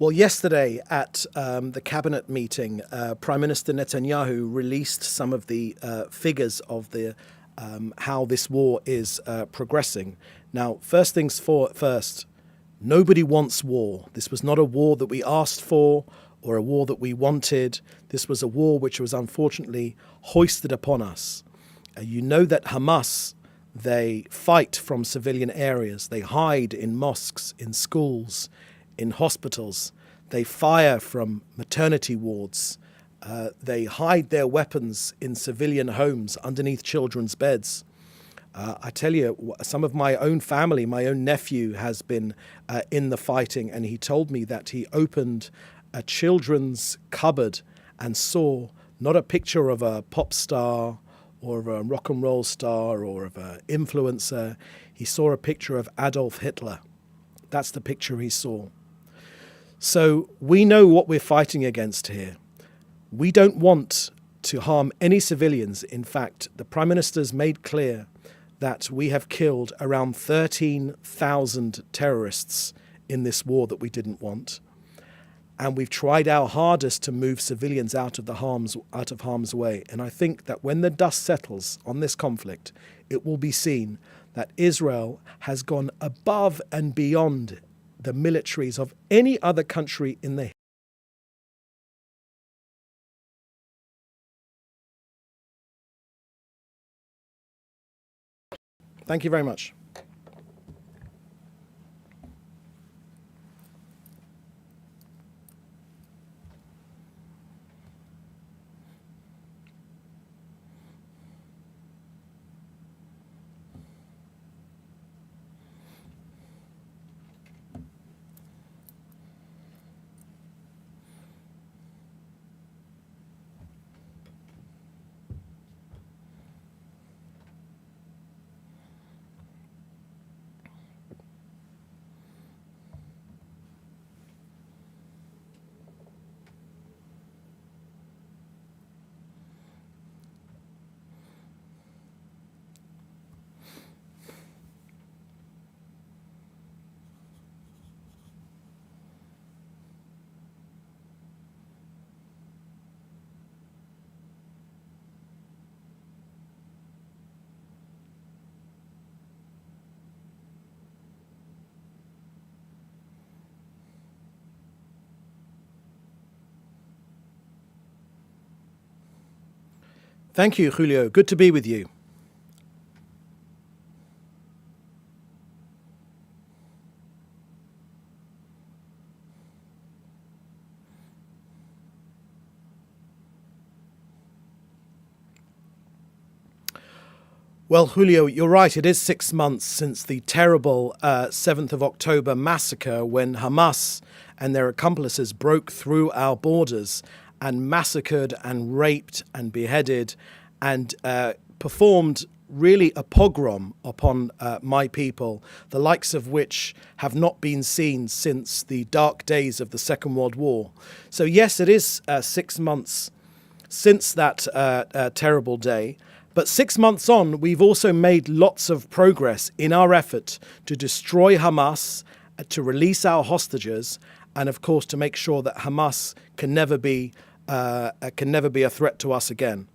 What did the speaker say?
Well, yesterday at the cabinet meeting, Prime Minister Netanyahu released some of the figures of the how this war is progressing. Now, first things first, nobody wants war. This was not a war that we asked for or a war that we wanted. This was a war which was unfortunately hoisted upon us. You know that Hamas, they fight from civilian areas. They hide in mosques, in schools, in hospitals. They fire from maternity wards. They hide their weapons in civilian homes underneath children's beds. I tell you, some of my own family, my own nephew has been in the fighting, and he told me that he opened a children's cupboard and saw not a picture of a pop star or of a rock and roll star or of an influencer. He saw a picture of Adolf Hitler. That's the picture he saw. So we know what we're fighting against here. We don't want to harm any civilians. In fact, the Prime Minister's made clear that we have killed around 13,000 terrorists in this war that we didn't want. And we've tried our hardest to move civilians out of harm's way. And I think that when the dust settles on this conflict, it will be seen that Israel has gone above and beyond the militaries of any other country in the Thank you very much. Thank you, Julio. Good to be with you. Well, Julio, you're right. It is 6 months since the terrible 7th of October massacre when Hamas and their accomplices broke through our borders and massacred and raped and beheaded and performed really a pogrom upon my people, the likes of which have not been seen since the dark days of the Second World War. So yes, it is 6 months since that terrible day. But 6 months on, we've also made lots of progress in our effort to destroy Hamas, to release our hostages, and of course to make sure that Hamas can never be a threat to us again.